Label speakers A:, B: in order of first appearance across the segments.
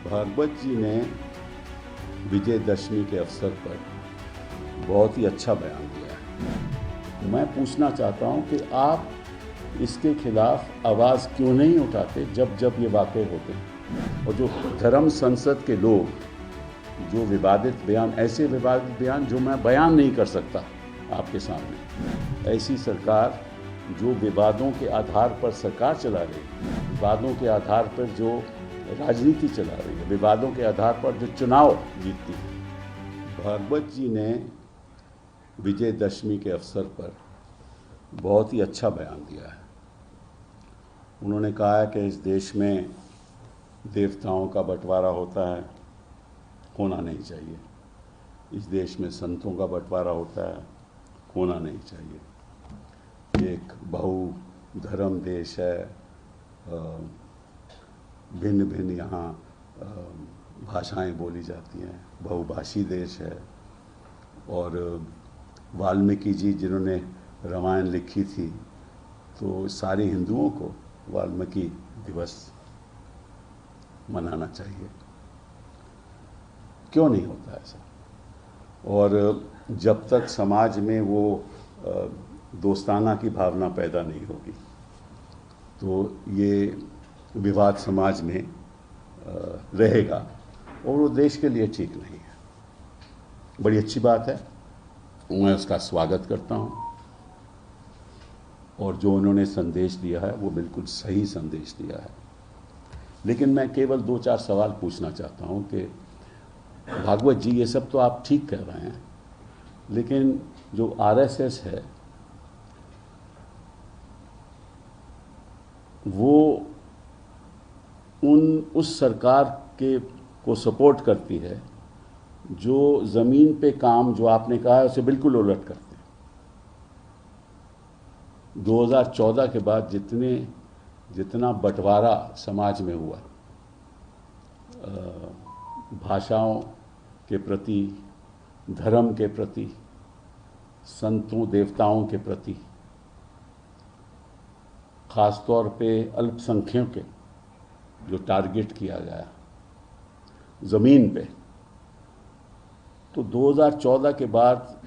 A: भागवत जी ने विजयदशमी के अवसर पर बहुत ही अच्छा बयान दिया है। मैं पूछना चाहता हूं कि आप इसके खिलाफ आवाज़ क्यों नहीं उठाते जब जब ये वाक़े होते हैं। और जो धर्म संसद के लोग जो विवादित बयान, ऐसे विवादित बयान जो मैं बयान नहीं कर सकता आपके सामने, ऐसी सरकार जो विवादों के आधार पर सरकार चला रही है, विवादों के आधार पर जो राजनीति चला रही है, विवादों के आधार पर जो चुनाव जीतती है। भागवत जी ने विजयदशमी के अवसर पर बहुत ही अच्छा बयान दिया है। उन्होंने कहा है कि इस देश में देवताओं का बंटवारा होता है, होना नहीं चाहिए। इस देश में संतों का बंटवारा होता है, होना नहीं चाहिए। एक बहु धर्म देश है, भिन्न भिन्न यहाँ भाषाएं बोली जाती हैं, बहुभाषी देश है। और वाल्मीकि जी जिन्होंने रामायण लिखी थी, तो सारे हिंदुओं को वाल्मीकि दिवस मनाना चाहिए। क्यों नहीं होता ऐसा? और जब तक समाज में वो दोस्ताना की भावना पैदा नहीं होगी, तो ये विवाद समाज में रहेगा और वो देश के लिए ठीक नहीं है। बड़ी अच्छी बात है, मैं उसका स्वागत करता हूँ। और जो उन्होंने संदेश दिया है वो बिल्कुल सही संदेश दिया है। लेकिन मैं केवल 2-4 सवाल पूछना चाहता हूँ कि भागवत जी, ये सब तो आप ठीक कह रहे हैं, लेकिन जो आरएसएस है वो उस सरकार को सपोर्ट करती है जो ज़मीन पे काम, जो आपने कहा है, उसे बिल्कुल उलट करते हैं। 2014 के बाद जितना बंटवारा समाज में हुआ, भाषाओं के प्रति, धर्म के प्रति, संतों देवताओं के प्रति, ख़ास तौर पे अल्पसंख्यकों के जो टारगेट किया गया ज़मीन पे, तो 2014 के बाद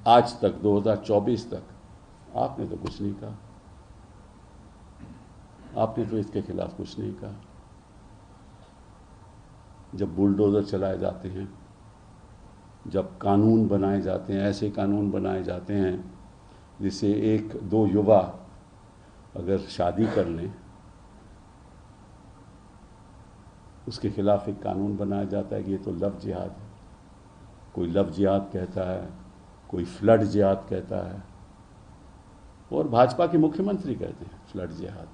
A: आज तक 2024 तक आपने तो कुछ नहीं कहा। आपने तो इसके खिलाफ कुछ नहीं कहा। जब बुलडोज़र चलाए जाते हैं, जब कानून बनाए जाते हैं, ऐसे कानून बनाए जाते हैं जिससे 1-2 युवा अगर शादी कर लें, उसके खिलाफ एक कानून बनाया जाता है कि ये तो लव जिहाद है। कोई लव जिहाद कहता है, कोई फ्लड जिहाद कहता है, और भाजपा के मुख्यमंत्री कहते हैं फ्लड जिहाद।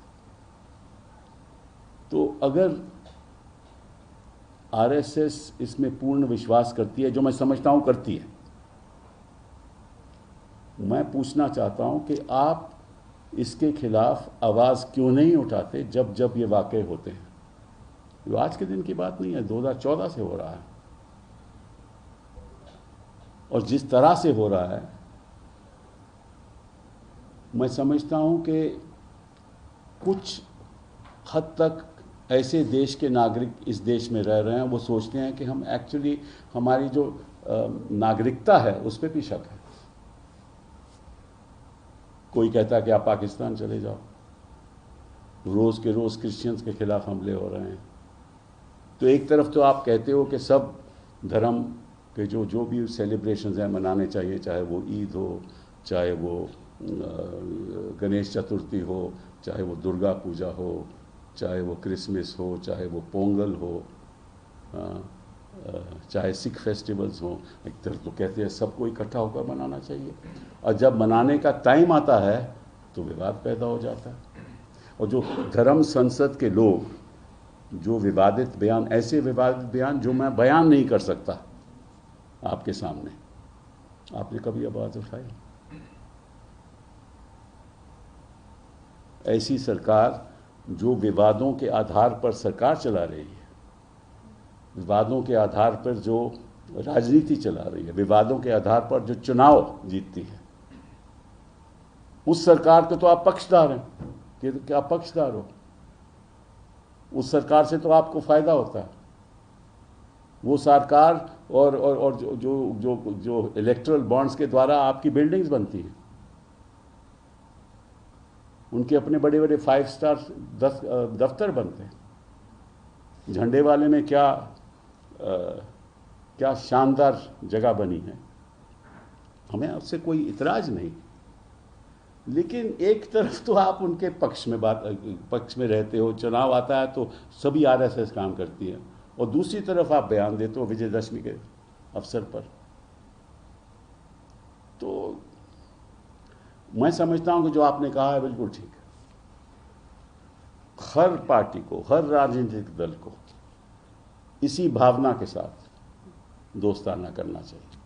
A: तो अगर आरएसएस इसमें पूर्ण विश्वास करती है, जो मैं समझता हूं करती है, मैं पूछना चाहता हूं कि आप इसके खिलाफ आवाज़ क्यों नहीं उठाते जब जब ये वाक़े होते हैं। जो आज के दिन की बात नहीं है, 2014 से हो रहा है। और जिस तरह से हो रहा है, मैं समझता हूं कि कुछ हद तक ऐसे देश के नागरिक इस देश में रह रहे हैं, वो सोचते हैं कि हम एक्चुअली, हमारी जो नागरिकता है उस पर भी शक है। कोई कहता है कि आप पाकिस्तान चले जाओ, रोज़ के रोज़ क्रिश्चियंस के खिलाफ हमले हो रहे हैं। तो एक तरफ तो आप कहते हो कि सब धर्म के जो भी सेलिब्रेशंस हैं मनाने चाहिए, चाहे वो ईद हो, चाहे वो गणेश चतुर्थी हो, चाहे वो दुर्गा पूजा हो, चाहे वो क्रिसमस हो, चाहे वो पोंगल हो, चाहे सिख फेस्टिवल्स हो। एक तरफ तो कहते हैं सबको इकट्ठा होकर मनाना चाहिए, और जब मनाने का टाइम आता है तो विवाद पैदा हो जाता है। और जो धर्म संसद के लोग जो विवादित बयान, ऐसे विवादित बयान जो मैं बयान नहीं कर सकता आपके सामने, आपने कभी आवाज़ उठाई? ऐसी सरकार जो विवादों के आधार पर सरकार चला रही है, विवादों के आधार पर जो राजनीति चला रही है, विवादों के आधार पर जो चुनाव जीतती है, उस सरकार के तो आप पक्षधार हैं। कि क्या पक्षधार हो? उस सरकार से तो आपको फायदा होता है। वो सरकार और जो जो जो जो इलेक्ट्रल बॉन्ड्स के द्वारा आपकी बिल्डिंग्स बनती हैं, उनके अपने बड़े बड़े 5 स्टार दफ्तर बनते हैं। झंडे वाले में क्या शानदार जगह बनी है, हमें उससे कोई इतराज नहीं। लेकिन एक तरफ तो आप उनके पक्ष में रहते हो, चुनाव आता है तो सभी आरएसएस काम करती है, और दूसरी तरफ आप बयान देते हो विजयदशमी के अवसर पर। तो मैं समझता हूं कि जो आपने कहा है बिल्कुल ठीक है। हर पार्टी को, हर राजनीतिक दल को इसी भावना के साथ दोस्ताना करना चाहिए।